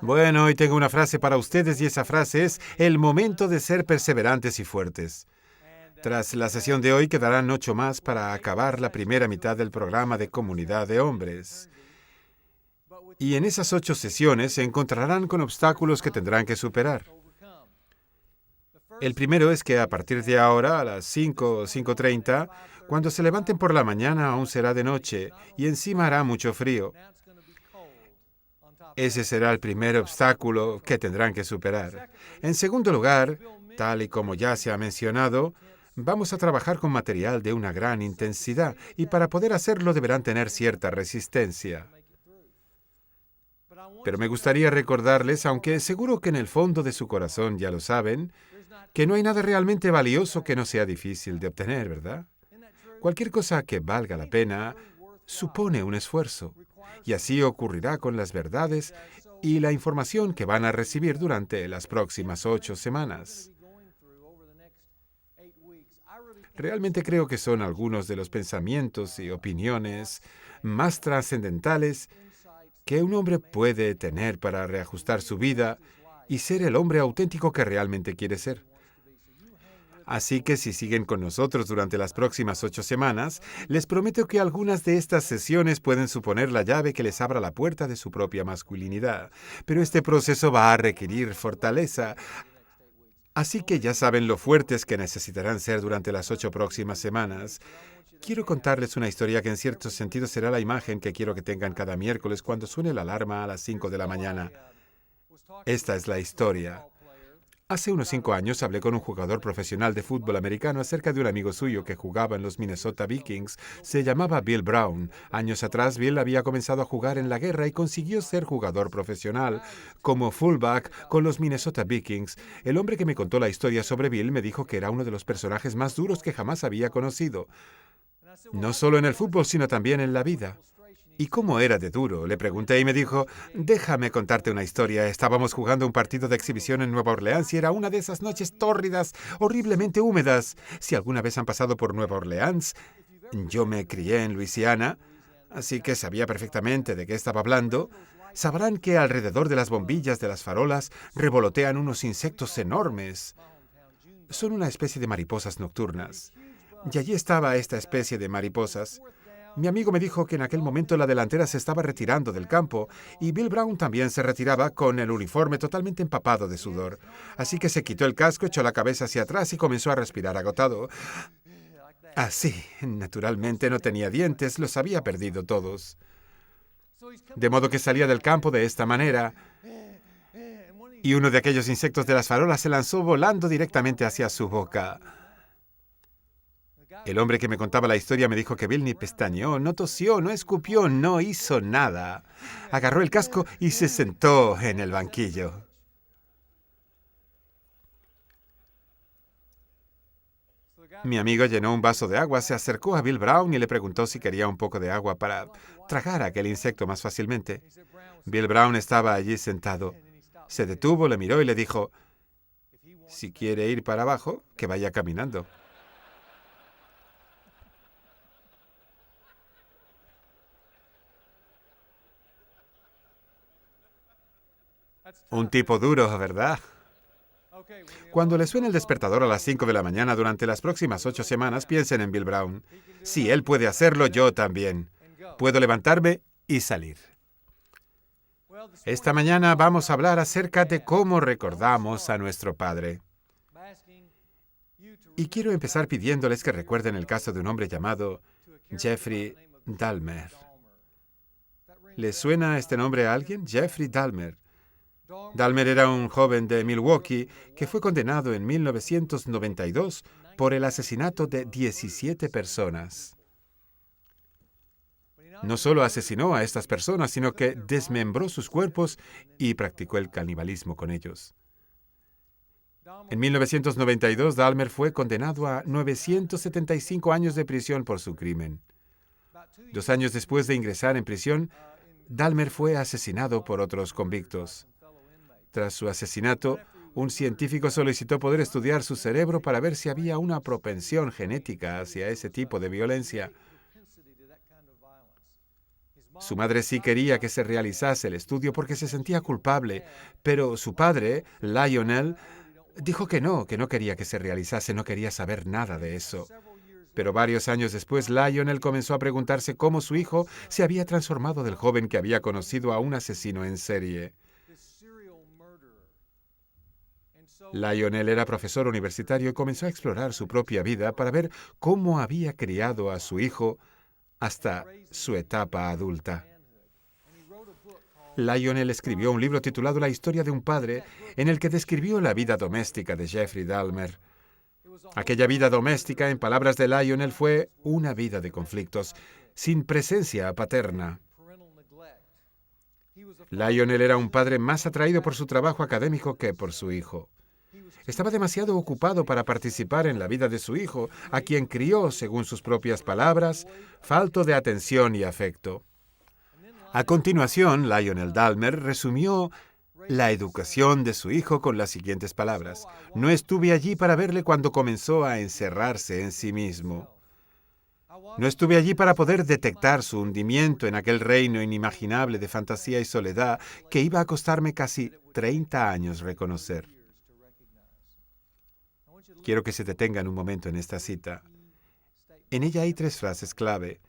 Bueno, hoy tengo una frase para ustedes y esa frase es el momento de ser perseverantes y fuertes. Tras la sesión de hoy quedarán 8 más para acabar la primera mitad del programa de Comunidad de Hombres. Y en esas 8 sesiones se encontrarán con obstáculos que tendrán que superar. El primero es que a partir de ahora, a las 5 o 5:30, cuando se levanten por la mañana aún será de noche y encima hará mucho frío. Ese será el primer obstáculo que tendrán que superar. En segundo lugar, tal y como ya se ha mencionado, vamos a trabajar con material de una gran intensidad y para poder hacerlo deberán tener cierta resistencia. Pero me gustaría recordarles, aunque seguro que en el fondo de su corazón ya lo saben, que no hay nada realmente valioso que no sea difícil de obtener, ¿verdad? Cualquier cosa que valga la pena supone un esfuerzo, y así ocurrirá con las verdades y la información que van a recibir durante las próximas 8 semanas. Realmente creo que son algunos de los pensamientos y opiniones más trascendentales que un hombre puede tener para reajustar su vida y ser el hombre auténtico que realmente quiere ser. Así que si siguen con nosotros durante las próximas 8 semanas, les prometo que algunas de estas sesiones pueden suponer la llave que les abra la puerta de su propia masculinidad. Pero este proceso va a requerir fortaleza. Así que ya saben lo fuertes que necesitarán ser durante las 8 próximas semanas. Quiero contarles una historia que en cierto sentido será la imagen que quiero que tengan cada miércoles cuando suene la alarma a las 5 de la mañana. Esta es la historia. Hace unos 5 años hablé con un jugador profesional de fútbol americano acerca de un amigo suyo que jugaba en los Minnesota Vikings. Se llamaba Bill Brown. Años atrás, Bill había comenzado a jugar en la guerra y consiguió ser jugador profesional como fullback con los Minnesota Vikings. El hombre que me contó la historia sobre Bill me dijo que era uno de los personajes más duros que jamás había conocido. No solo en el fútbol, sino también en la vida. ¿Y cómo era de duro? Le pregunté y me dijo, déjame contarte una historia. Estábamos jugando un partido de exhibición en Nueva Orleans y era una de esas noches tórridas, horriblemente húmedas. Si alguna vez han pasado por Nueva Orleans, yo me crié en Luisiana, así que sabía perfectamente de qué estaba hablando. Sabrán que alrededor de las bombillas de las farolas revolotean unos insectos enormes. Son una especie de mariposas nocturnas. Y allí estaba esta especie de mariposas. Mi amigo me dijo que en aquel momento la delantera se estaba retirando del campo y Bill Brown también se retiraba con el uniforme totalmente empapado de sudor. Así que se quitó el casco, echó la cabeza hacia atrás y comenzó a respirar agotado. Así, naturalmente no tenía dientes, los había perdido todos. De modo que salía del campo de esta manera y uno de aquellos insectos de las farolas se lanzó volando directamente hacia su boca. El hombre que me contaba la historia me dijo que Bill ni pestañeó, no tosió, no escupió, no hizo nada. Agarró el casco y se sentó en el banquillo. Mi amigo llenó un vaso de agua, se acercó a Bill Brown y le preguntó si quería un poco de agua para tragar a aquel insecto más fácilmente. Bill Brown estaba allí sentado. Se detuvo, le miró y le dijo, si quiere ir para abajo, que vaya caminando. Un tipo duro, ¿verdad? Cuando le suene el despertador a las 5 de la mañana durante las próximas 8 semanas, piensen en Bill Brown. Si él puede hacerlo, yo también. Puedo levantarme y salir. Esta mañana vamos a hablar acerca de cómo recordamos a nuestro Padre. Y quiero empezar pidiéndoles que recuerden el caso de un hombre llamado Jeffrey Dahmer. ¿Les suena este nombre a alguien? Jeffrey Dahmer. Dahmer era un joven de Milwaukee que fue condenado en 1992 por el asesinato de 17 personas. No solo asesinó a estas personas, sino que desmembró sus cuerpos y practicó el canibalismo con ellos. En 1992, Dahmer fue condenado a 975 años de prisión por su crimen. 2 años después de ingresar en prisión, Dahmer fue asesinado por otros convictos. Tras su asesinato, un científico solicitó poder estudiar su cerebro para ver si había una propensión genética hacia ese tipo de violencia. Su madre sí quería que se realizase el estudio porque se sentía culpable, pero su padre, Lionel, dijo que no quería que se realizase, no quería saber nada de eso. Pero varios años después, Lionel comenzó a preguntarse cómo su hijo se había transformado del joven que había conocido a un asesino en serie. Lionel era profesor universitario y comenzó a explorar su propia vida para ver cómo había criado a su hijo hasta su etapa adulta. Lionel escribió un libro titulado La historia de un padre, en el que describió la vida doméstica de Jeffrey Dahmer. Aquella vida doméstica, en palabras de Lionel, fue una vida de conflictos, sin presencia paterna. Lionel era un padre más atraído por su trabajo académico que por su hijo. Estaba demasiado ocupado para participar en la vida de su hijo, a quien crió, según sus propias palabras, falto de atención y afecto. A continuación, Lionel Dahmer resumió la educación de su hijo con las siguientes palabras: no estuve allí para verle cuando comenzó a encerrarse en sí mismo. No estuve allí para poder detectar su hundimiento en aquel reino inimaginable de fantasía y soledad que iba a costarme casi 30 años reconocer. Quiero que se detengan un momento en esta cita. En ella hay 3 frases clave.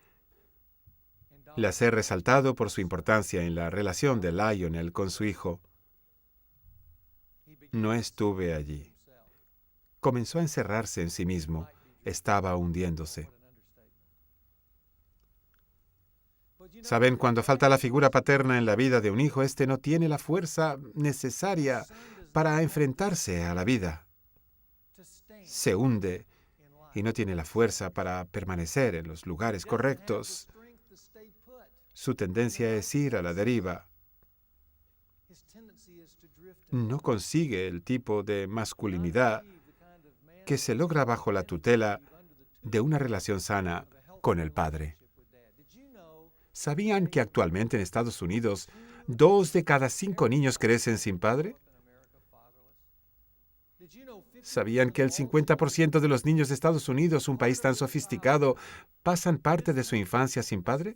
Las he resaltado por su importancia en la relación de Lionel con su hijo. No estuve allí. Comenzó a encerrarse en sí mismo. Estaba hundiéndose. ¿Saben? Cuando falta la figura paterna en la vida de un hijo, éste no tiene la fuerza necesaria para enfrentarse a la vida. Se hunde y no tiene la fuerza para permanecer en los lugares correctos. Su tendencia es ir a la deriva. No consigue el tipo de masculinidad que se logra bajo la tutela de una relación sana con el padre. ¿Sabían que actualmente en Estados Unidos 2 de cada 5 niños crecen sin padre? ¿Sabían que el 50% de los niños de Estados Unidos, un país tan sofisticado, pasan parte de su infancia sin padre?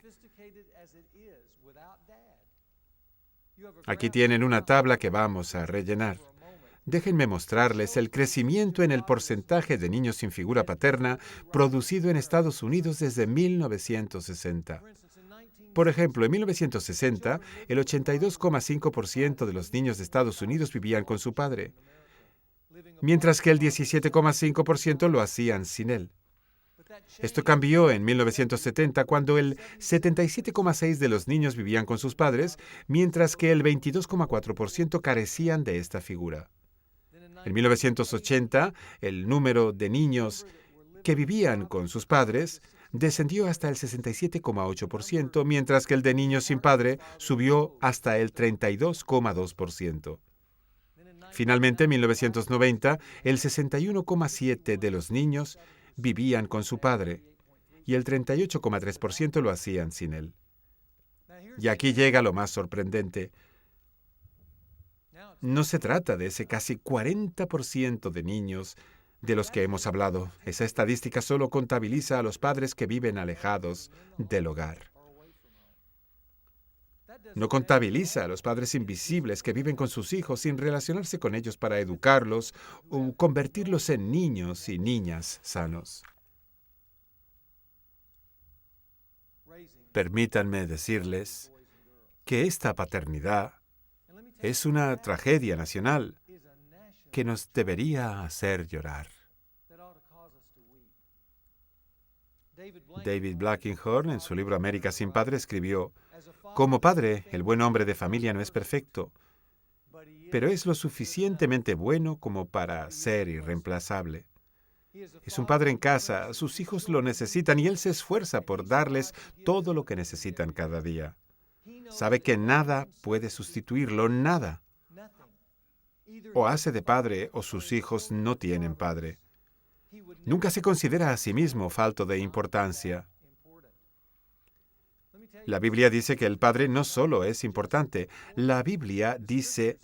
Aquí tienen una tabla que vamos a rellenar. Déjenme mostrarles el crecimiento en el porcentaje de niños sin figura paterna producido en Estados Unidos desde 1960. Por ejemplo, en 1960, el 82,5% de los niños de Estados Unidos vivían con su padre, mientras que el 17,5% lo hacían sin él. Esto cambió en 1970, cuando el 77,6% de los niños vivían con sus padres, mientras que el 22,4% carecían de esta figura. En 1980, el número de niños que vivían con sus padres descendió hasta el 67,8%, mientras que el de niños sin padre subió hasta el 32,2%. Finalmente, en 1990, el 61,7% de los niños vivían con su padre y el 38,3% lo hacían sin él. Y aquí llega lo más sorprendente. No se trata de ese casi 40% de niños de los que hemos hablado. Esa estadística solo contabiliza a los padres que viven alejados del hogar. No contabiliza a los padres invisibles que viven con sus hijos sin relacionarse con ellos para educarlos o convertirlos en niños y niñas sanos. Permítanme decirles que esta paternidad es una tragedia nacional que nos debería hacer llorar. David Blankenhorn, en su libro América sin padre, escribió: como padre, el buen hombre de familia no es perfecto, pero es lo suficientemente bueno como para ser irreemplazable. Es un padre en casa, sus hijos lo necesitan y él se esfuerza por darles todo lo que necesitan cada día. Sabe que nada puede sustituirlo, nada. O hace de padre o sus hijos no tienen padre. Nunca se considera a sí mismo falto de importancia. La Biblia dice que el padre no solo es importante, la Biblia dice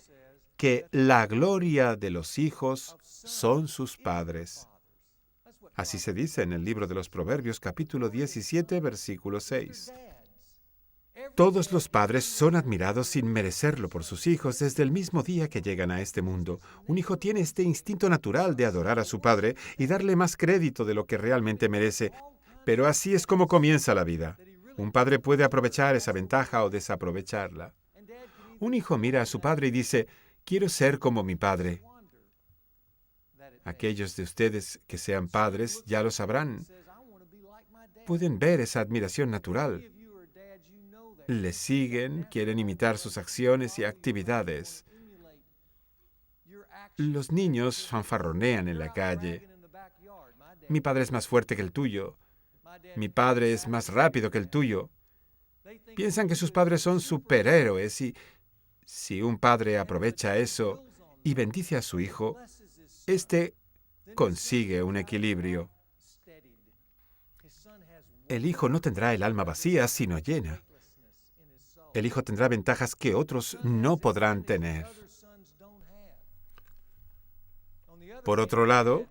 que la gloria de los hijos son sus padres. Así se dice en el libro de los Proverbios, capítulo 17, versículo 6. Todos los padres son admirados sin merecerlo por sus hijos desde el mismo día que llegan a este mundo. Un hijo tiene este instinto natural de adorar a su padre y darle más crédito de lo que realmente merece. Pero así es como comienza la vida. Un padre puede aprovechar esa ventaja o desaprovecharla. Un hijo mira a su padre y dice, quiero ser como mi padre. Aquellos de ustedes que sean padres ya lo sabrán. Pueden ver esa admiración natural. Le siguen, quieren imitar sus acciones y actividades. Los niños fanfarronean en la calle. Mi padre es más fuerte que el tuyo. Mi padre es más rápido que el tuyo. Piensan que sus padres son superhéroes y si un padre aprovecha eso y bendice a su hijo, éste consigue un equilibrio. El hijo no tendrá el alma vacía, sino llena. El hijo tendrá ventajas que otros no podrán tener. Por otro lado,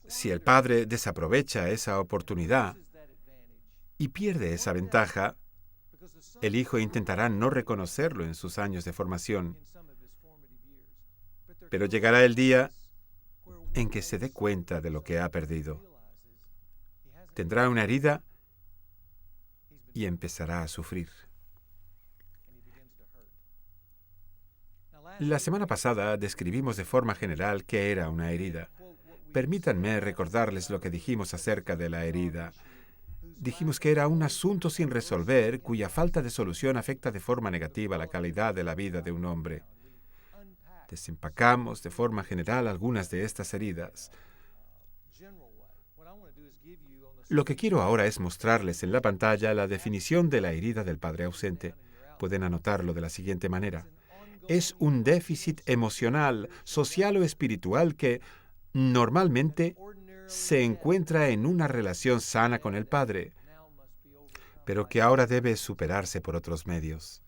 si el padre desaprovecha esa oportunidad y pierde esa ventaja, el hijo intentará no reconocerlo en sus años de formación. Pero llegará el día en que se dé cuenta de lo que ha perdido. Tendrá una herida y empezará a sufrir. La semana pasada describimos de forma general qué era una herida. Permítanme recordarles lo que dijimos acerca de la herida. Dijimos que era un asunto sin resolver cuya falta de solución afecta de forma negativa la calidad de la vida de un hombre. Desempacamos de forma general algunas de estas heridas. Lo que quiero ahora es mostrarles en la pantalla la definición de la herida del padre ausente. Pueden anotarlo de la siguiente manera. Es un déficit emocional, social o espiritual que normalmente se encuentra en una relación sana con el padre, pero que ahora debe superarse por otros medios.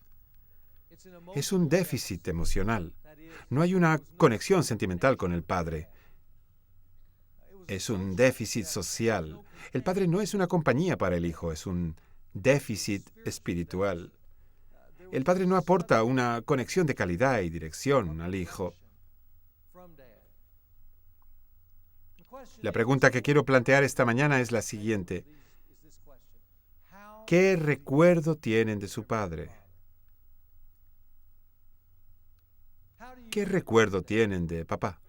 Es un déficit emocional. No hay una conexión sentimental con el padre. Es un déficit social. El padre no es una compañía para el hijo, es un déficit espiritual. El padre no aporta una conexión de calidad y dirección al hijo. La pregunta que quiero plantear esta mañana es la siguiente. ¿Qué recuerdo tienen de su padre? ¿Qué recuerdo tienen de papá?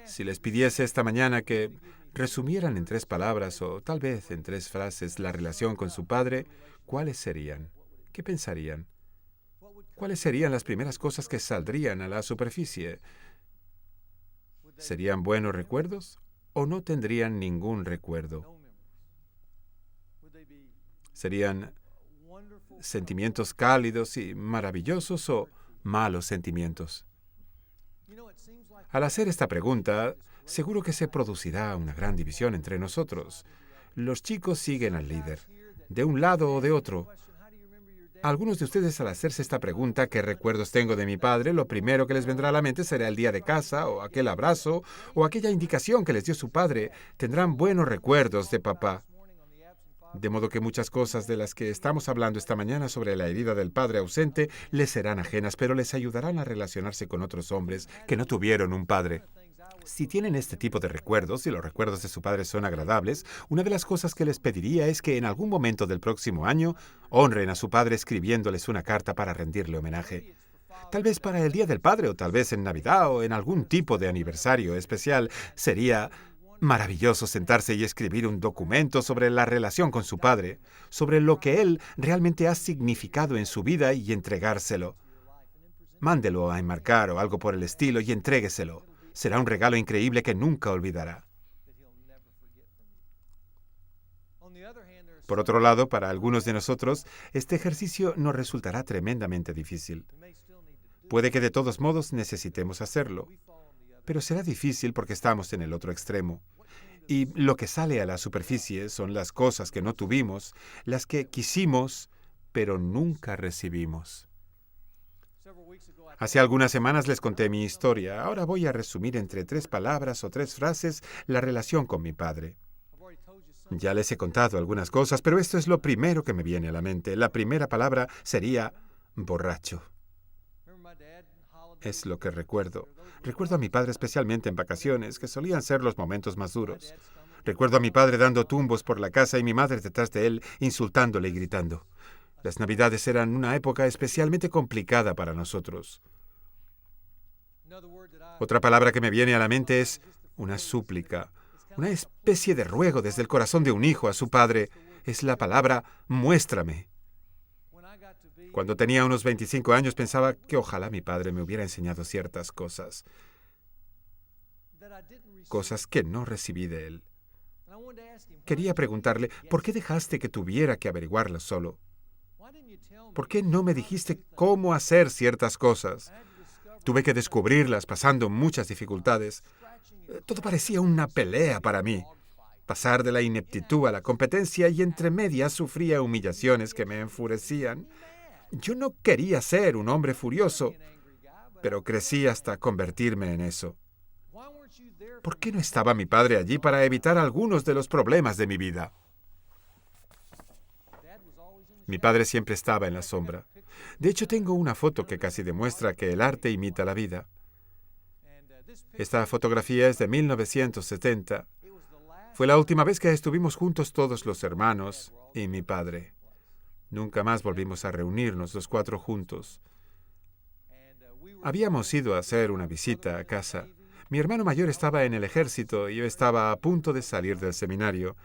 Si les pidiese esta mañana que resumieran en 3 palabras o tal vez en 3 frases la relación con su padre, ¿cuáles serían? ¿Qué pensarían? ¿Cuáles serían las primeras cosas que saldrían a la superficie? ¿Serían buenos recuerdos o no tendrían ningún recuerdo? ¿Serían sentimientos cálidos y maravillosos o malos sentimientos? Al hacer esta pregunta, seguro que se producirá una gran división entre nosotros. Los chicos siguen al líder, de un lado o de otro. Algunos de ustedes, al hacerse esta pregunta, ¿qué recuerdos tengo de mi padre?, lo primero que les vendrá a la mente será el día de casa, o aquel abrazo, o aquella indicación que les dio su padre. Tendrán buenos recuerdos de papá. De modo que muchas cosas de las que estamos hablando esta mañana sobre la herida del padre ausente les serán ajenas, pero les ayudarán a relacionarse con otros hombres que no tuvieron un padre. Si tienen este tipo de recuerdos y los recuerdos de su padre son agradables, una de las cosas que les pediría es que en algún momento del próximo año honren a su padre escribiéndoles una carta para rendirle homenaje. Tal vez para el Día del Padre o tal vez en Navidad o en algún tipo de aniversario especial. Sería maravilloso sentarse y escribir un documento sobre la relación con su padre, sobre lo que él realmente ha significado en su vida y entregárselo. Mándelo a enmarcar o algo por el estilo y entrégueselo. Será un regalo increíble que nunca olvidará. Por otro lado, para algunos de nosotros, este ejercicio nos resultará tremendamente difícil. Puede que de todos modos necesitemos hacerlo, pero será difícil porque estamos en el otro extremo. Y lo que sale a la superficie son las cosas que no tuvimos, las que quisimos, pero nunca recibimos. Hace algunas semanas les conté mi historia. Ahora voy a resumir entre 3 palabras o 3 frases la relación con mi padre. Ya les he contado algunas cosas, pero esto es lo primero que me viene a la mente. La primera palabra sería borracho. Es lo que recuerdo. Recuerdo a mi padre especialmente en vacaciones, que solían ser los momentos más duros. Recuerdo a mi padre dando tumbos por la casa y mi madre detrás de él, insultándole y gritando. Las Navidades eran una época especialmente complicada para nosotros. Otra palabra que me viene a la mente es una súplica, una especie de ruego desde el corazón de un hijo a su padre. Es la palabra muéstrame. Cuando tenía unos 25 años pensaba que ojalá mi padre me hubiera enseñado ciertas cosas que no recibí de él. Quería preguntarle, ¿por qué dejaste que tuviera que averiguarlas solo? ¿Por qué no me dijiste cómo hacer ciertas cosas? Tuve que descubrirlas pasando muchas dificultades. Todo parecía una pelea para mí. Pasar de la ineptitud a la competencia y entre medias sufría humillaciones que me enfurecían. Yo no quería ser un hombre furioso, pero crecí hasta convertirme en eso. ¿Por qué no estaba mi padre allí para evitar algunos de los problemas de mi vida? Mi padre siempre estaba en la sombra. De hecho, tengo una foto que casi demuestra que el arte imita la vida. Esta fotografía es de 1970. Fue la última vez que estuvimos juntos todos los hermanos y mi padre. Nunca más volvimos a reunirnos los cuatro juntos. Habíamos ido a hacer una visita a casa. Mi hermano mayor estaba en el ejército y yo estaba a punto de salir del seminario.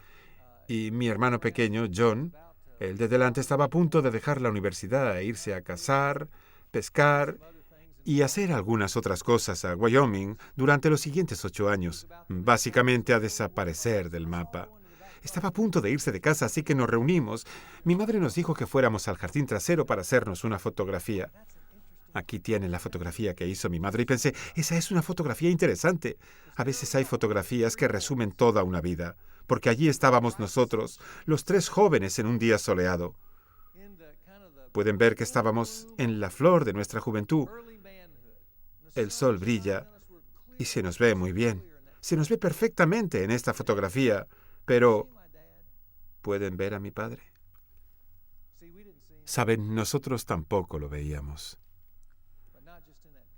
Y mi hermano pequeño, John, el de delante, estaba a punto de dejar la universidad e irse a cazar, pescar y hacer algunas otras cosas a Wyoming durante los siguientes 8 años, básicamente a desaparecer del mapa. Estaba a punto de irse de casa, así que nos reunimos. Mi madre nos dijo que fuéramos al jardín trasero para hacernos una fotografía. Aquí tienen la fotografía que hizo mi madre y pensé, esa es una fotografía interesante. A veces hay fotografías que resumen toda una vida, porque allí estábamos nosotros, los 3 jóvenes en un día soleado. Pueden ver que estábamos en la flor de nuestra juventud. El sol brilla y se nos ve muy bien. Se nos ve perfectamente en esta fotografía, pero ¿pueden ver a mi padre? Saben, nosotros tampoco lo veíamos.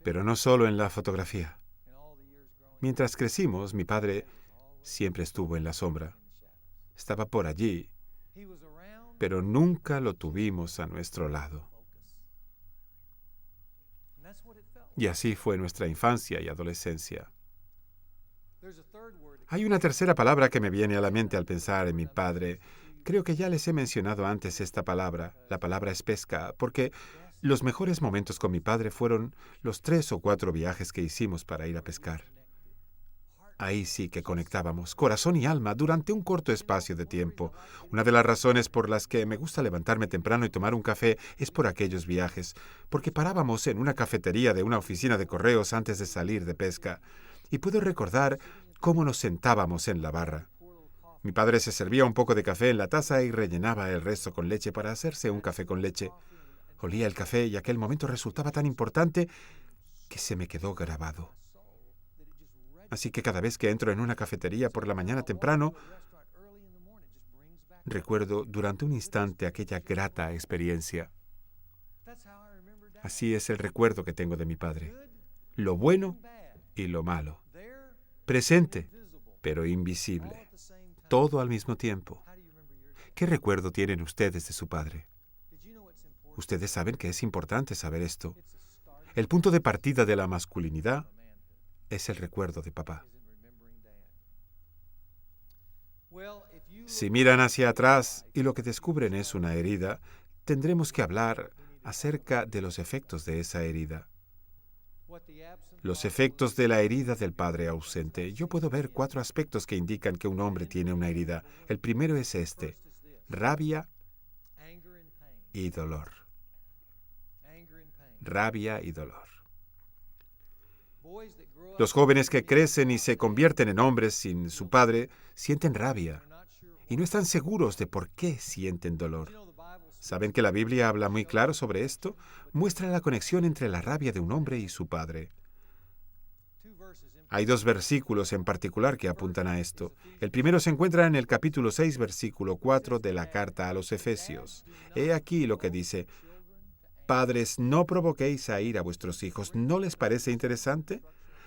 Pero no solo en la fotografía. Mientras crecimos, mi padre siempre estuvo en la sombra. Estaba por allí, pero nunca lo tuvimos a nuestro lado. Y así fue nuestra infancia y adolescencia. Hay una tercera palabra que me viene a la mente al pensar en mi padre. Creo que ya les he mencionado antes esta palabra. La palabra es pesca, porque los mejores momentos con mi padre fueron los 3 o 4 viajes que hicimos para ir a pescar. Ahí sí que conectábamos, corazón y alma, durante un corto espacio de tiempo. Una de las razones por las que me gusta levantarme temprano y tomar un café es por aquellos viajes, porque parábamos en una cafetería de una oficina de correos antes de salir de pesca, y puedo recordar cómo nos sentábamos en la barra. Mi padre se servía un poco de café en la taza y rellenaba el resto con leche para hacerse un café con leche. Olía el café y aquel momento resultaba tan importante que se me quedó grabado. Así que cada vez que entro en una cafetería por la mañana temprano, recuerdo durante un instante aquella grata experiencia. Así es el recuerdo que tengo de mi padre. Lo bueno y lo malo. Presente, pero invisible. Todo al mismo tiempo. ¿Qué recuerdo tienen ustedes de su padre? Ustedes saben que es importante saber esto. El punto de partida de la masculinidad es el recuerdo de papá. Si miran hacia atrás y lo que descubren es una herida, tendremos que hablar acerca de los efectos de esa herida. Los efectos de la herida del padre ausente. Yo puedo ver 4 aspectos que indican que un hombre tiene una herida. El primero es este: rabia y dolor. Rabia y dolor. Los jóvenes que crecen y se convierten en hombres sin su padre sienten rabia y no están seguros de por qué sienten dolor. ¿Saben que la Biblia habla muy claro sobre esto? Muestra la conexión entre la rabia de un hombre y su padre. Hay 2 versículos en particular que apuntan a esto. El primero se encuentra en el capítulo 6, versículo 4 de la carta a los Efesios. He aquí lo que dice: Padres, no provoquéis a ira a vuestros hijos. ¿No les parece interesante?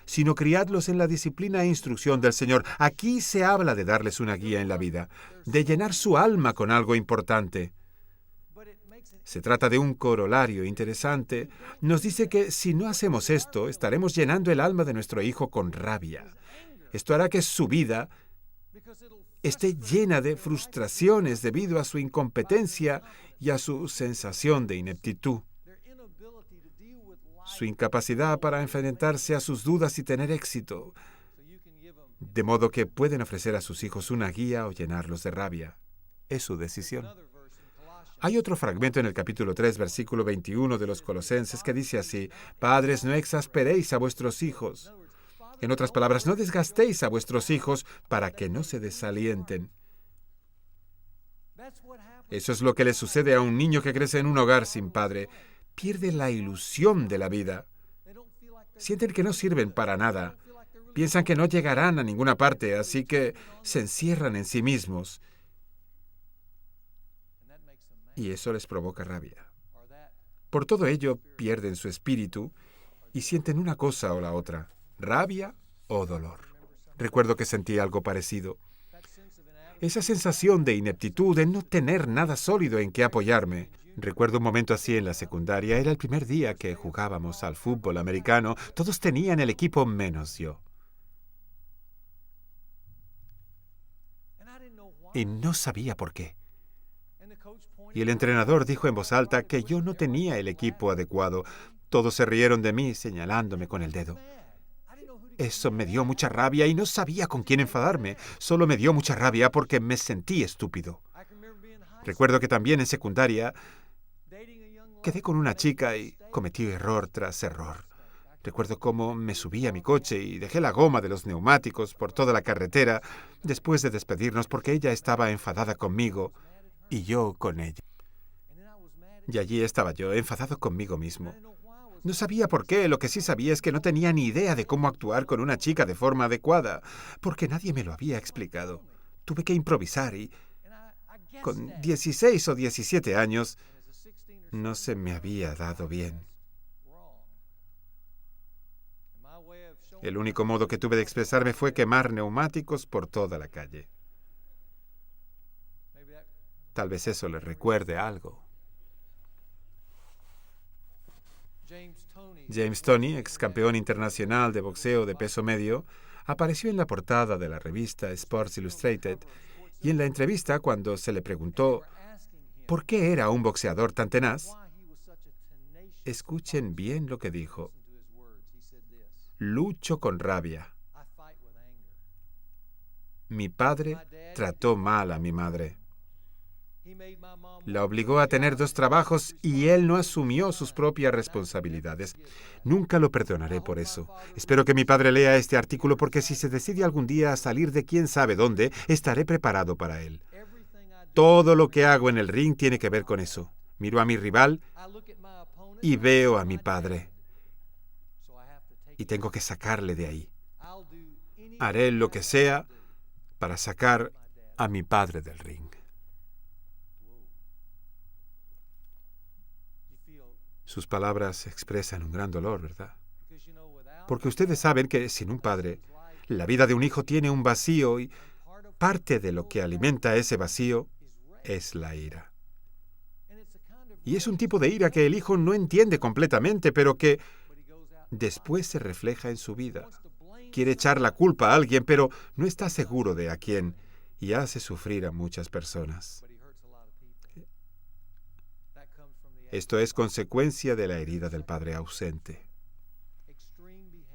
Sino criadlos en la disciplina e instrucción del Señor. Aquí se habla de darles una guía en la vida, de llenar su alma con algo importante. Se trata de un corolario interesante. Nos dice que si no hacemos esto, estaremos llenando el alma de nuestro hijo con rabia. Esto hará que su vida esté llena de frustraciones debido a su incompetencia y a su sensación de ineptitud. Su incapacidad para enfrentarse a sus dudas y tener éxito, de modo que pueden ofrecer a sus hijos una guía o llenarlos de rabia. Es su decisión. Hay otro fragmento en el capítulo 3, versículo 21 de los Colosenses que dice así: Padres, no exasperéis a vuestros hijos. En otras palabras, no desgastéis a vuestros hijos para que no se desalienten. Eso es lo que le sucede a un niño que crece en un hogar sin padre. Pierde la ilusión de la vida. Sienten que no sirven para nada. Piensan que no llegarán a ninguna parte, así que se encierran en sí mismos. Y eso les provoca rabia. Por todo ello, pierden su espíritu y sienten una cosa o la otra: rabia o dolor. Recuerdo que sentí algo parecido. Esa sensación de ineptitud, de no tener nada sólido en que apoyarme. Recuerdo un momento así en la secundaria. Era el primer día que jugábamos al fútbol americano. Todos tenían el equipo menos yo. Y no sabía por qué. Y el entrenador dijo en voz alta que yo no tenía el equipo adecuado. Todos se rieron de mí, señalándome con el dedo. Eso me dio mucha rabia y no sabía con quién enfadarme. Solo me dio mucha rabia porque me sentí estúpido. Recuerdo que también en secundaria quedé con una chica y cometí error tras error. Recuerdo cómo me subí a mi coche y dejé la goma de los neumáticos por toda la carretera después de despedirnos porque ella estaba enfadada conmigo y yo con ella. Y allí estaba yo, enfadado conmigo mismo. No sabía por qué. Lo que sí sabía es que no tenía ni idea de cómo actuar con una chica de forma adecuada, porque nadie me lo había explicado. Tuve que improvisar y, con 16 o 17 años, no se me había dado bien. El único modo que tuve de expresarme fue quemar neumáticos por toda la calle. Tal vez eso le recuerde algo. James Toney, ex campeón internacional de boxeo de peso medio, apareció en la portada de la revista Sports Illustrated y en la entrevista, cuando se le preguntó por qué era un boxeador tan tenaz, escuchen bien lo que dijo: lucho con rabia. Mi padre trató mal a mi madre. La obligó a tener 2 trabajos y él no asumió sus propias responsabilidades. Nunca lo perdonaré por eso. Espero que mi padre lea este artículo porque si se decide algún día a salir de quién sabe dónde, estaré preparado para él. Todo lo que hago en el ring tiene que ver con eso. Miro a mi rival y veo a mi padre. Y tengo que sacarle de ahí. Haré lo que sea para sacar a mi padre del ring. Sus palabras expresan un gran dolor, ¿verdad? Porque ustedes saben que sin un padre, la vida de un hijo tiene un vacío y parte de lo que alimenta ese vacío es la ira. Y es un tipo de ira que el hijo no entiende completamente, pero que después se refleja en su vida. Quiere echar la culpa a alguien, pero no está seguro de a quién, y hace sufrir a muchas personas. Esto es consecuencia de la herida del padre ausente.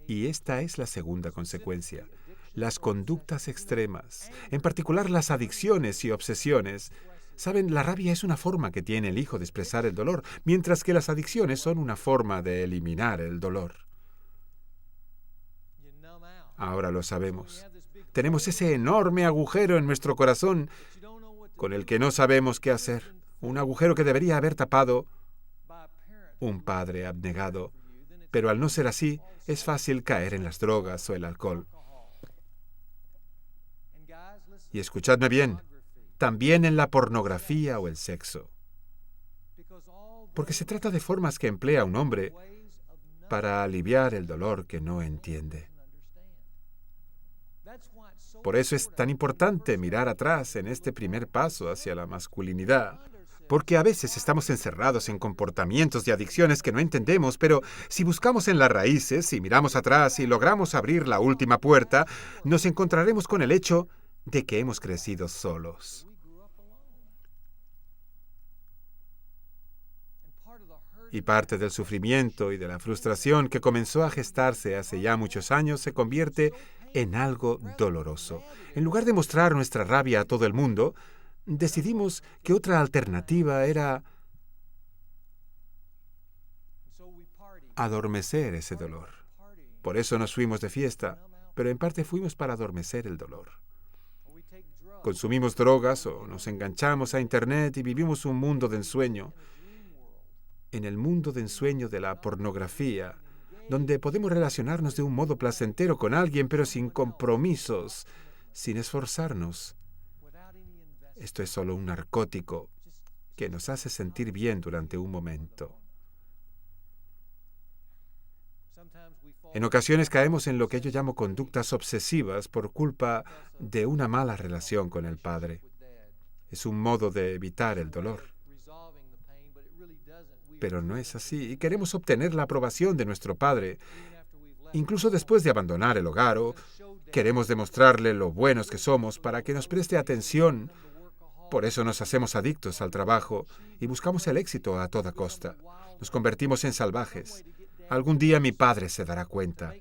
Y esta es la segunda consecuencia: las conductas extremas, en particular las adicciones y obsesiones. Saben, la rabia es una forma que tiene el hijo de expresar el dolor, mientras que las adicciones son una forma de eliminar el dolor. Ahora lo sabemos. Tenemos ese enorme agujero en nuestro corazón con el que no sabemos qué hacer. Un agujero que debería haber tapado un padre abnegado, Pero al no ser así, es fácil caer en las drogas o el alcohol. Y escuchadme bien, también en la pornografía o el sexo. Porque se trata de formas que emplea un hombre para aliviar el dolor que no entiende. Por eso es tan importante mirar atrás en este primer paso hacia la masculinidad. Porque a veces estamos encerrados en comportamientos y adicciones que no entendemos, pero si buscamos en las raíces, si miramos atrás y logramos abrir la última puerta, nos encontraremos con el hecho de que hemos crecido solos. Y parte del sufrimiento y de la frustración que comenzó a gestarse hace ya muchos años se convierte en algo doloroso. En lugar de mostrar nuestra rabia a todo el mundo, decidimos que otra alternativa era adormecer ese dolor. Por eso nos fuimos de fiesta, pero en parte fuimos para adormecer el dolor. Consumimos drogas o nos enganchamos a Internet y vivimos un mundo de ensueño. En el mundo de ensueño de la pornografía, donde podemos relacionarnos de un modo placentero con alguien, pero sin compromisos, sin esforzarnos. Esto es solo un narcótico que nos hace sentir bien durante un momento. En ocasiones caemos en lo que yo llamo conductas obsesivas por culpa de una mala relación con el padre. Es un modo de evitar el dolor. Pero no es así, y queremos obtener la aprobación de nuestro padre. Incluso después de abandonar el hogar, o queremos demostrarle lo buenos que somos para que nos preste atención. Por eso nos hacemos adictos al trabajo y buscamos el éxito a toda costa. Nos convertimos en salvajes. Algún día mi padre se dará cuenta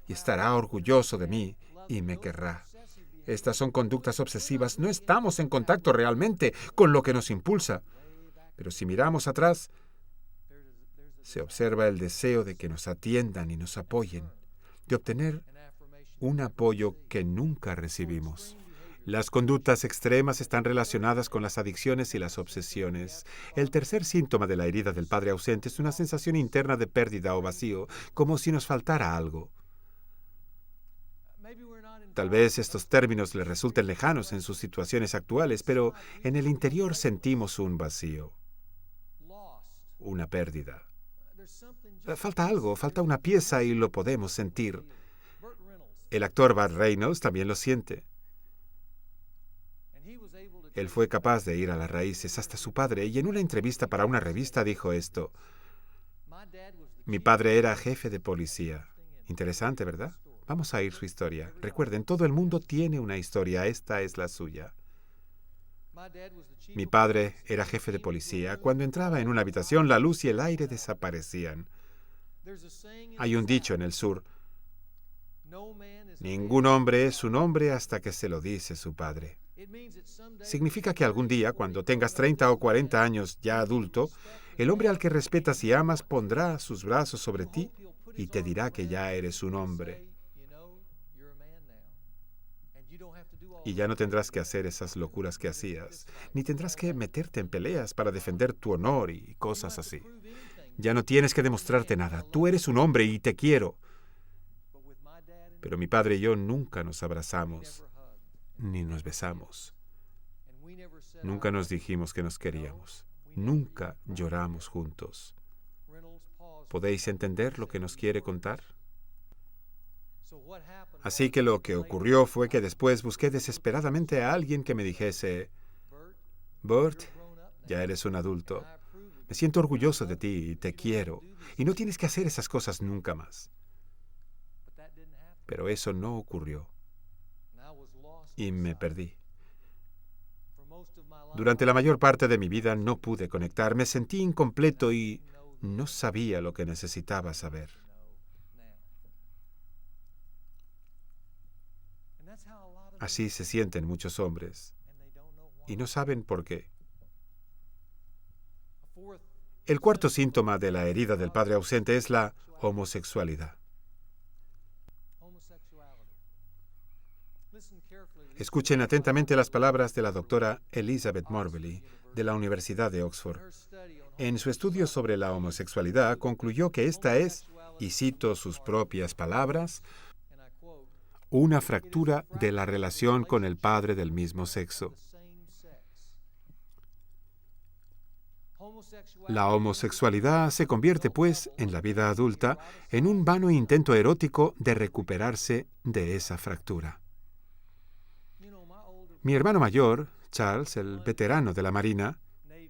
y estará orgulloso de mí y me querrá. Estas son conductas obsesivas. No estamos en contacto realmente con lo que nos impulsa. Pero si miramos atrás, se observa el deseo de que nos atiendan y nos apoyen, de obtener un apoyo que nunca recibimos. Las conductas extremas están relacionadas con las adicciones y las obsesiones. El tercer síntoma de la herida del padre ausente es una sensación interna de pérdida o vacío, como si nos faltara algo. Tal vez estos términos le resulten lejanos en sus situaciones actuales, pero en el interior sentimos un vacío, una pérdida. Falta algo, falta una pieza y lo podemos sentir. El actor Burt Reynolds también lo siente. Él fue capaz de ir a las raíces hasta su padre y en una entrevista para una revista dijo esto: mi padre era jefe de policía. Interesante, ¿verdad? Vamos a oír su historia. Recuerden, todo el mundo tiene una historia, esta es la suya. Mi padre era jefe de policía. Cuando entraba en una habitación, la luz y el aire desaparecían. Hay un dicho en el sur: ningún hombre es un hombre hasta que se lo dice su padre. Significa que algún día, cuando tengas 30 o 40 años ya adulto, el hombre al que respetas y amas pondrá sus brazos sobre ti y te dirá que ya eres un hombre. Y ya no tendrás que hacer esas locuras que hacías, ni tendrás que meterte en peleas para defender tu honor y cosas así. Ya no tienes que demostrarte nada. Tú eres un hombre y te quiero. Pero mi padre y yo nunca nos abrazamos, ni nos besamos. Nunca nos dijimos que nos queríamos. Nunca lloramos juntos. ¿Podéis entender lo que nos quiere contar? Así que lo que ocurrió fue que después busqué desesperadamente a alguien que me dijese: Burt, ya eres un adulto. Me siento orgulloso de ti y te quiero. Y no tienes que hacer esas cosas nunca más. Pero eso no ocurrió. Y me perdí. Durante la mayor parte de mi vida no pude conectar. Me sentí incompleto y no sabía lo que necesitaba saber. Así se sienten muchos hombres y no saben por qué. El cuarto síntoma de la herida del padre ausente es la homosexualidad. Escuchen atentamente las palabras de la doctora Elizabeth Morbelly, de la Universidad de Oxford. En su estudio sobre la homosexualidad, concluyó que esta es y cito sus propias palabras, una fractura de la relación con el padre del mismo sexo. La homosexualidad se convierte, pues, en la vida adulta, en un vano intento erótico de recuperarse de esa fractura. Mi hermano mayor, Charles, el veterano de la Marina,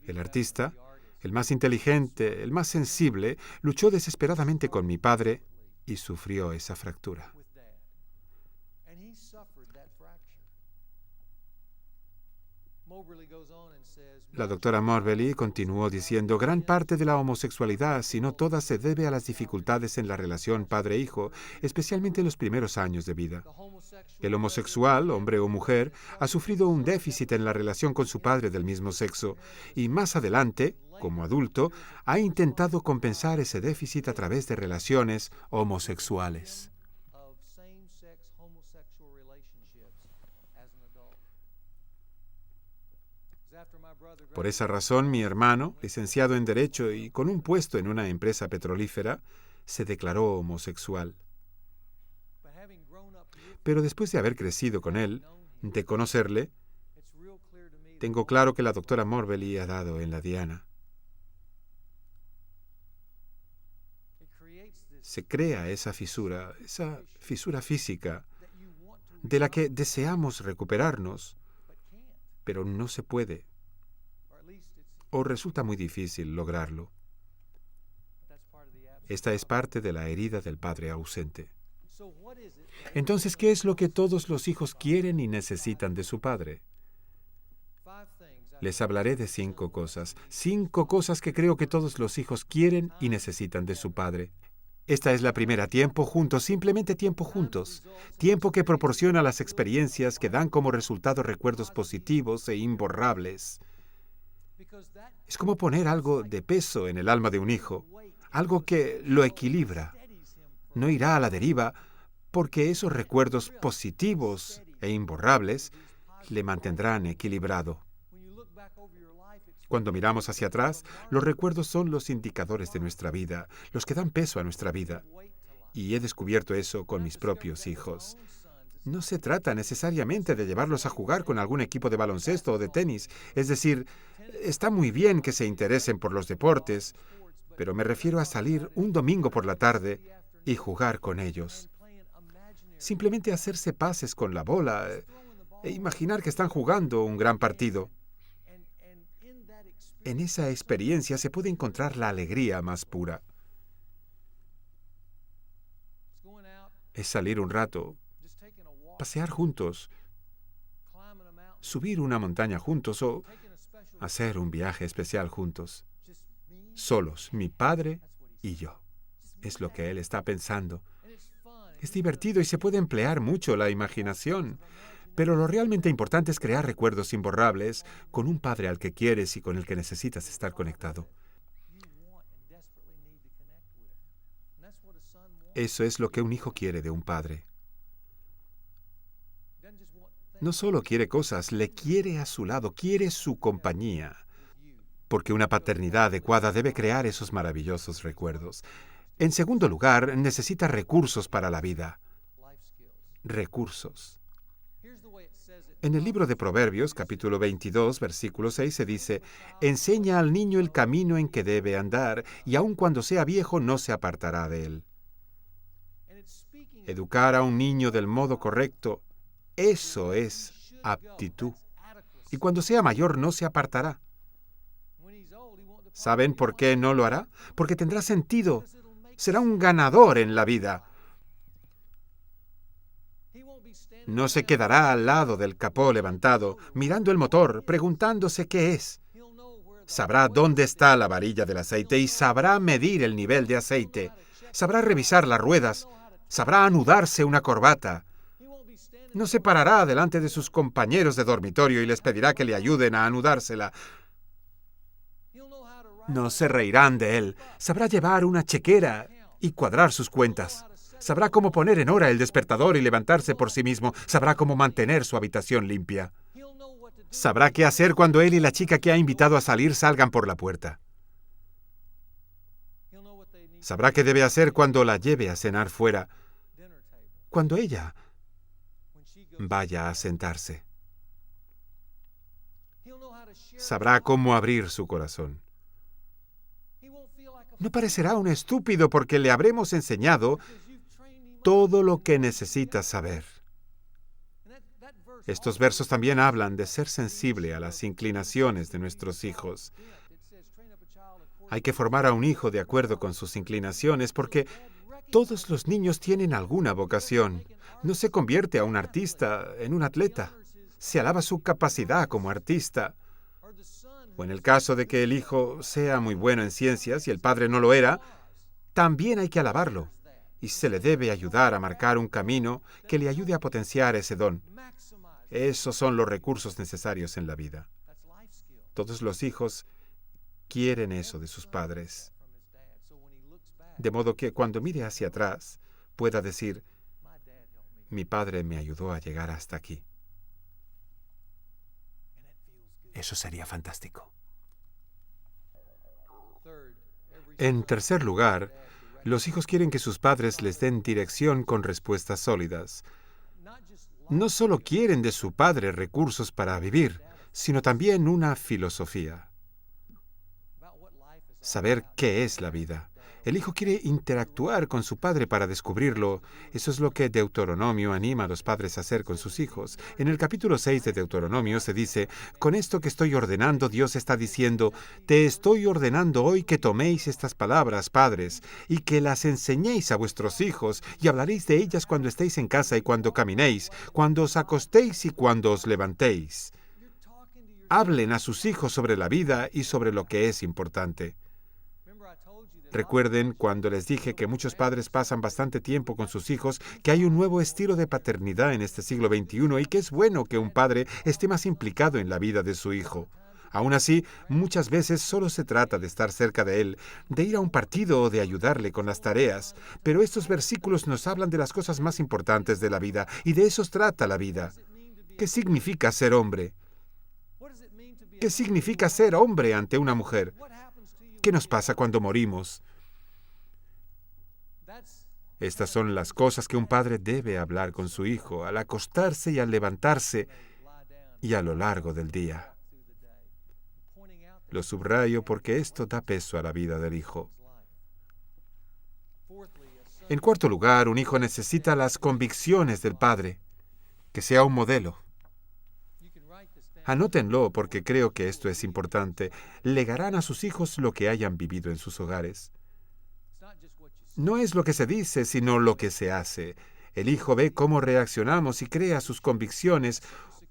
el artista, el más inteligente, el más sensible, luchó desesperadamente con mi padre y sufrió esa fractura. La doctora Morbelly continuó diciendo, gran parte de la homosexualidad, si no toda, se debe a las dificultades en la relación padre-hijo, especialmente en los primeros años de vida. El homosexual, hombre o mujer, ha sufrido un déficit en la relación con su padre del mismo sexo y más adelante, como adulto, ha intentado compensar ese déficit a través de relaciones homosexuales. Por esa razón, mi hermano, licenciado en Derecho y con un puesto en una empresa petrolífera, se declaró homosexual. Pero después de haber crecido con él, de conocerle, tengo claro que la doctora Morbelly ha dado en la diana. Se crea esa fisura física, de la que deseamos recuperarnos, pero no se puede. O resulta muy difícil lograrlo. Esta es parte de la herida del padre ausente. Entonces, ¿qué es lo que todos los hijos quieren y necesitan de su padre? Les hablaré de 5 cosas. 5 cosas que creo que todos los hijos quieren y necesitan de su padre. Esta es la primera, tiempo juntos, simplemente tiempo juntos. Tiempo que proporciona las experiencias que dan como resultado recuerdos positivos e imborrables. Es como poner algo de peso en el alma de un hijo, algo que lo equilibra. No irá a la deriva porque esos recuerdos positivos e imborrables le mantendrán equilibrado. Cuando miramos hacia atrás, los recuerdos son los indicadores de nuestra vida, los que dan peso a nuestra vida. Y he descubierto eso con mis propios hijos. No se trata necesariamente de llevarlos a jugar con algún equipo de baloncesto o de tenis. Es decir, está muy bien que se interesen por los deportes, pero me refiero a salir un domingo por la tarde y jugar con ellos. Simplemente hacerse pases con la bola e imaginar que están jugando un gran partido. En esa experiencia se puede encontrar la alegría más pura. Es salir un rato, pasear juntos, subir una montaña juntos o hacer un viaje especial juntos. Solos, mi padre y yo. Es lo que él está pensando. Es divertido y se puede emplear mucho la imaginación. Pero lo realmente importante es crear recuerdos imborrables con un padre al que quieres y con el que necesitas estar conectado. Eso es lo que un hijo quiere de un padre. No solo quiere cosas, le quiere a su lado, quiere su compañía. Porque una paternidad adecuada debe crear esos maravillosos recuerdos. En segundo lugar, necesita recursos para la vida. Recursos. En el libro de Proverbios, capítulo 22, versículo 6, se dice, «Enseña al niño el camino en que debe andar, y aun cuando sea viejo no se apartará de él». Educar a un niño del modo correcto, eso es aptitud. Y cuando sea mayor no se apartará. ¿Saben por qué no lo hará? Porque tendrá sentido. Será un ganador en la vida. No se quedará al lado del capó levantado, mirando el motor, preguntándose qué es. Sabrá dónde está la varilla del aceite y sabrá medir el nivel de aceite. Sabrá revisar las ruedas. Sabrá anudarse una corbata. No se parará delante de sus compañeros de dormitorio y les pedirá que le ayuden a anudársela. No se reirán de él. Sabrá llevar una chequera y cuadrar sus cuentas. Sabrá cómo poner en hora el despertador y levantarse por sí mismo. Sabrá cómo mantener su habitación limpia. Sabrá qué hacer cuando él y la chica que ha invitado a salir salgan por la puerta. Sabrá qué debe hacer cuando la lleve a cenar fuera, cuando ella vaya a sentarse. Sabrá cómo abrir su corazón. No parecerá un estúpido porque le habremos enseñado todo lo que necesita saber. Estos versos también hablan de ser sensible a las inclinaciones de nuestros hijos. Hay que formar a un hijo de acuerdo con sus inclinaciones porque todos los niños tienen alguna vocación. No se convierte a un artista en un atleta. Se alaba su capacidad como artista. O en el caso de que el hijo sea muy bueno en ciencias y el padre no lo era, también hay que alabarlo. Y se le debe ayudar a marcar un camino que le ayude a potenciar ese don. Esos son los recursos necesarios en la vida. Todos los hijos quieren eso de sus padres. De modo que cuando mire hacia atrás, pueda decir, mi padre me ayudó a llegar hasta aquí. Eso sería fantástico. En tercer lugar, los hijos quieren que sus padres les den dirección con respuestas sólidas. No solo quieren de su padre recursos para vivir, sino también una filosofía. Saber qué es la vida. El hijo quiere interactuar con su padre para descubrirlo. Eso es lo que Deuteronomio anima a los padres a hacer con sus hijos. En el capítulo 6 de Deuteronomio se dice, con esto que estoy ordenando, Dios está diciendo, te estoy ordenando hoy que toméis estas palabras, padres, y que las enseñéis a vuestros hijos, y hablaréis de ellas cuando estéis en casa y cuando caminéis, cuando os acostéis y cuando os levantéis. Hablen a sus hijos sobre la vida y sobre lo que es importante. Recuerden cuando les dije que muchos padres pasan bastante tiempo con sus hijos, que hay un nuevo estilo de paternidad en este siglo XXI y que es bueno que un padre esté más implicado en la vida de su hijo. Aún así, muchas veces solo se trata de estar cerca de él, de ir a un partido o de ayudarle con las tareas, pero estos versículos nos hablan de las cosas más importantes de la vida y de eso trata la vida. ¿Qué significa ser hombre? ¿Qué significa ser hombre ante una mujer? ¿Qué nos pasa cuando morimos? Estas son las cosas que un padre debe hablar con su hijo al acostarse y al levantarse y a lo largo del día. Lo subrayo porque esto da peso a la vida del hijo. En cuarto lugar, un hijo necesita las convicciones del padre, que sea un modelo. Anótenlo porque creo que esto es importante. Legarán a sus hijos lo que hayan vivido en sus hogares. No es lo que se dice, sino lo que se hace. El hijo ve cómo reaccionamos y crea sus convicciones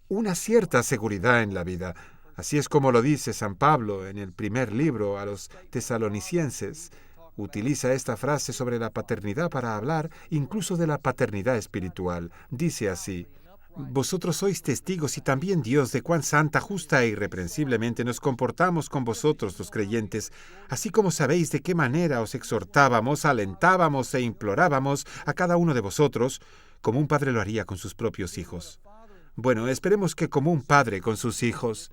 una cierta seguridad en la vida. Así es como lo dice San Pablo en el primer libro a los tesalonicenses. Utiliza esta frase sobre la paternidad para hablar incluso de la paternidad espiritual. Dice así, vosotros sois testigos y también Dios de cuán santa, justa e irreprensiblemente nos comportamos con vosotros los creyentes, así como sabéis de qué manera os exhortábamos, alentábamos e implorábamos a cada uno de vosotros, como un padre lo haría con sus propios hijos. Bueno, esperemos que como un padre con sus hijos.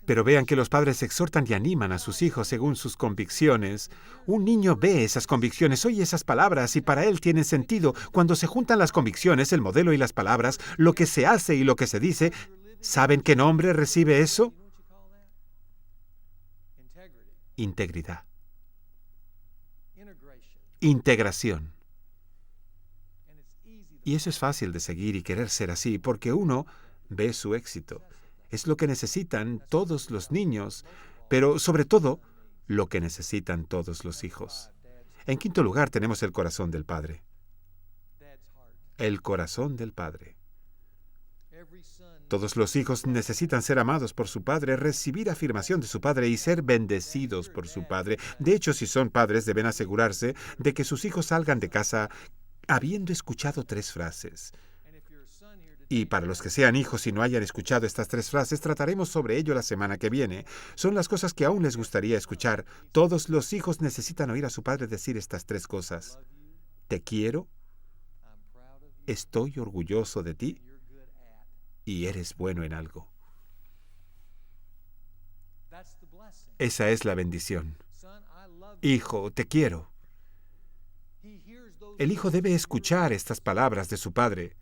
Pero vean que los padres exhortan y animan a sus hijos según sus convicciones. Un niño ve esas convicciones, oye esas palabras y para él tienen sentido. Cuando se juntan las convicciones, el modelo y las palabras, lo que se hace y lo que se dice, ¿saben qué nombre recibe eso? Integridad. Integración. Y eso es fácil de seguir y querer ser así porque uno ve su éxito. Es lo que necesitan todos los niños, pero sobre todo, lo que necesitan todos los hijos. En quinto lugar, tenemos el corazón del Padre. El corazón del Padre. Todos los hijos necesitan ser amados por su padre, recibir afirmación de su padre y ser bendecidos por su padre. De hecho, si son padres, deben asegurarse de que sus hijos salgan de casa habiendo escuchado 3 frases. Y para los que sean hijos y no hayan escuchado estas 3 frases, trataremos sobre ello la semana que viene. Son las cosas que aún les gustaría escuchar. Todos los hijos necesitan oír a su padre decir estas 3 cosas. Te quiero, estoy orgulloso de ti y eres bueno en algo. Esa es la bendición. Hijo, te quiero. El hijo debe escuchar estas palabras de su padre.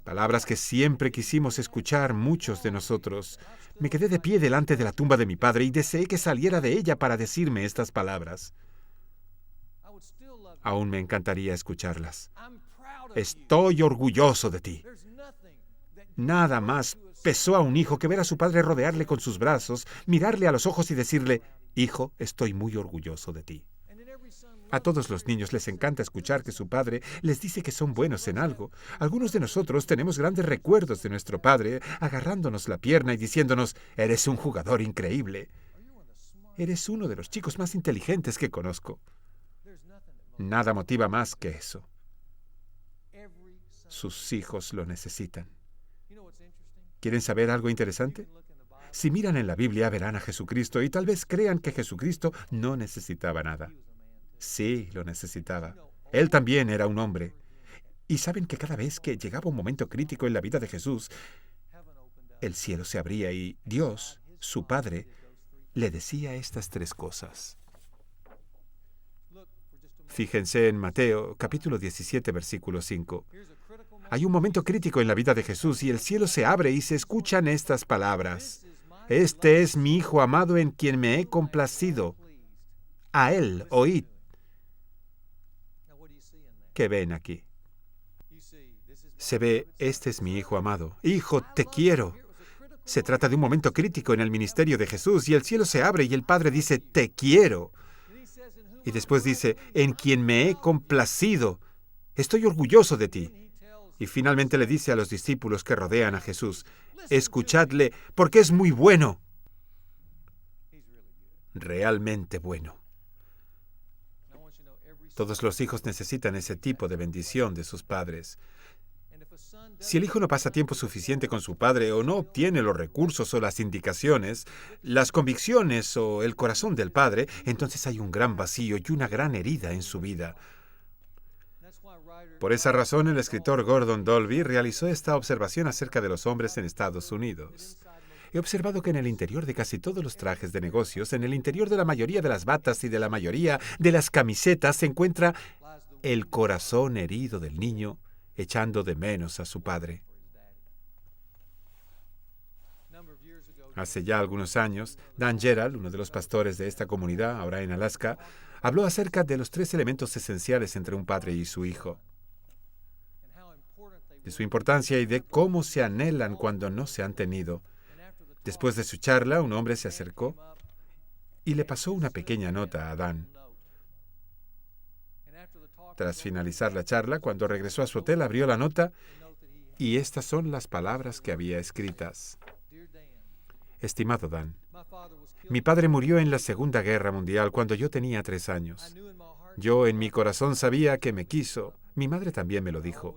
Palabras que siempre quisimos escuchar muchos de nosotros. Me quedé de pie delante de la tumba de mi padre y deseé que saliera de ella para decirme estas palabras. Aún me encantaría escucharlas. Estoy orgulloso de ti. Nada más pesó a un hijo que ver a su padre rodearle con sus brazos, mirarle a los ojos y decirle, hijo, estoy muy orgulloso de ti. A todos los niños les encanta escuchar que su padre les dice que son buenos en algo. Algunos de nosotros tenemos grandes recuerdos de nuestro padre agarrándonos la pierna y diciéndonos, eres un jugador increíble. Eres uno de los chicos más inteligentes que conozco. Nada motiva más que eso. Sus hijos lo necesitan. ¿Quieren saber algo interesante? Si miran en la Biblia verán a Jesucristo y tal vez crean que Jesucristo no necesitaba nada. Sí, lo necesitaba. Él también era un hombre. Y saben que cada vez que llegaba un momento crítico en la vida de Jesús, el cielo se abría y Dios, su Padre, le decía estas 3 cosas. Fíjense en Mateo, capítulo 17, versículo 5. Hay un momento crítico en la vida de Jesús y el cielo se abre y se escuchan estas palabras. Este es mi Hijo amado en quien me he complacido. A Él oíd. ¿Qué ven aquí? Se ve, este es mi Hijo amado. Hijo, te quiero. Se trata de un momento crítico en el ministerio de Jesús y el cielo se abre y el Padre dice, te quiero. Y después dice, en quien me he complacido. Estoy orgulloso de ti. Y finalmente le dice a los discípulos que rodean a Jesús, escuchadle, porque es muy bueno. Realmente bueno. Todos los hijos necesitan ese tipo de bendición de sus padres. Si el hijo no pasa tiempo suficiente con su padre o no obtiene los recursos o las indicaciones, las convicciones o el corazón del padre, entonces hay un gran vacío y una gran herida en su vida. Por esa razón, el escritor Gordon Dolby realizó esta observación acerca de los hombres en Estados Unidos. He observado que en el interior de casi todos los trajes de negocios, en el interior de la mayoría de las batas y de la mayoría de las camisetas, se encuentra el corazón herido del niño echando de menos a su padre. Hace ya algunos años, Dan Gerald, uno de los pastores de esta comunidad, ahora en Alaska, habló acerca de los 3 elementos esenciales entre un padre y su hijo, de su importancia y de cómo se anhelan cuando no se han tenido. Después de su charla, un hombre se acercó y le pasó una pequeña nota a Dan. Tras finalizar la charla, cuando regresó a su hotel, abrió la nota y estas son las palabras que había escritas. Estimado Dan, mi padre murió en la Segunda Guerra Mundial cuando yo tenía 3 años. Yo en mi corazón sabía que me quiso. Mi madre también me lo dijo,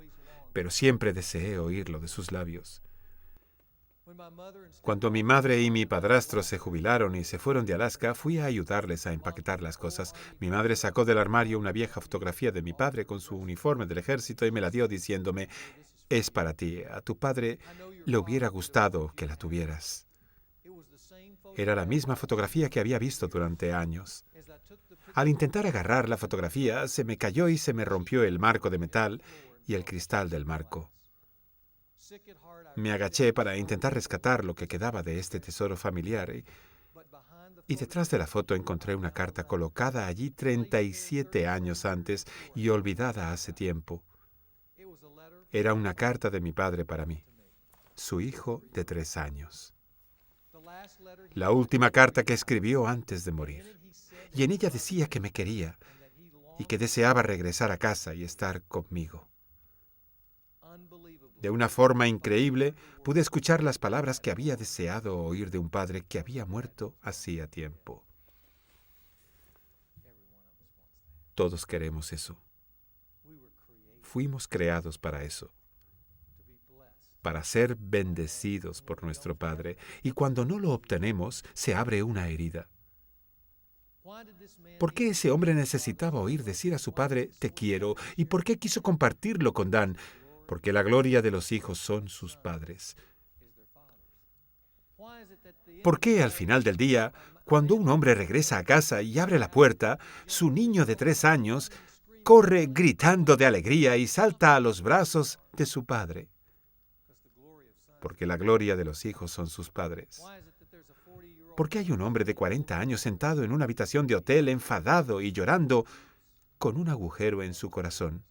pero siempre deseé oírlo de sus labios. Cuando mi madre y mi padrastro se jubilaron y se fueron de Alaska, fui a ayudarles a empaquetar las cosas. Mi madre sacó del armario una vieja fotografía de mi padre con su uniforme del ejército y me la dio diciéndome, es para ti, a tu padre le hubiera gustado que la tuvieras. Era la misma fotografía que había visto durante años. Al intentar agarrar la fotografía, se me cayó y se me rompió el marco de metal y el cristal del marco. Me agaché para intentar rescatar lo que quedaba de este tesoro familiar y detrás de la foto encontré una carta colocada allí 37 años antes y olvidada hace tiempo. Era una carta de mi padre para mí, su hijo de 3 años. La última carta que escribió antes de morir. Y en ella decía que me quería y que deseaba regresar a casa y estar conmigo. De una forma increíble, pude escuchar las palabras que había deseado oír de un padre que había muerto hacía tiempo. Todos queremos eso. Fuimos creados para eso, para ser bendecidos por nuestro Padre, y cuando no lo obtenemos, se abre una herida. ¿Por qué ese hombre necesitaba oír decir a su padre, te quiero? ¿Y por qué quiso compartirlo con Dan? Porque la gloria de los hijos son sus padres. ¿Por qué al final del día, cuando un hombre regresa a casa y abre la puerta, su niño de 3 años corre gritando de alegría y salta a los brazos de su padre, porque la gloria de los hijos son sus padres. ¿Por qué hay un hombre de 40 años sentado en una habitación de hotel enfadado y llorando con un agujero en su corazón?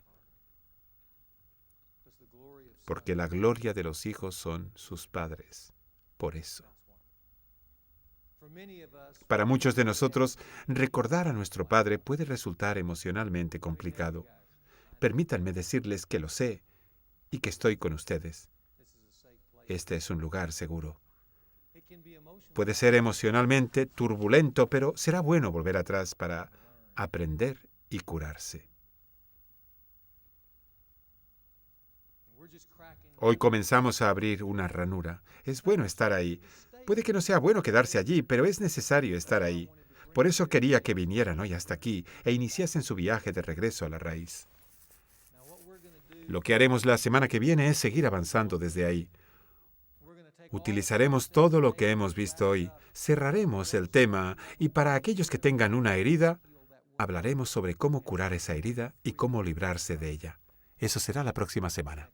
Porque la gloria de los hijos son sus padres. Por eso. Para muchos de nosotros, recordar a nuestro Padre puede resultar emocionalmente complicado. Permítanme decirles que lo sé y que estoy con ustedes. Este es un lugar seguro. Puede ser emocionalmente turbulento, pero será bueno volver atrás para aprender y curarse. Hoy comenzamos a abrir una ranura. Es bueno estar ahí. Puede que no sea bueno quedarse allí, pero es necesario estar ahí. Por eso quería que vinieran hoy hasta aquí e iniciasen su viaje de regreso a la raíz. Lo que haremos la semana que viene es seguir avanzando desde ahí. Utilizaremos todo lo que hemos visto hoy, cerraremos el tema y para aquellos que tengan una herida, hablaremos sobre cómo curar esa herida y cómo librarse de ella. Eso será la próxima semana.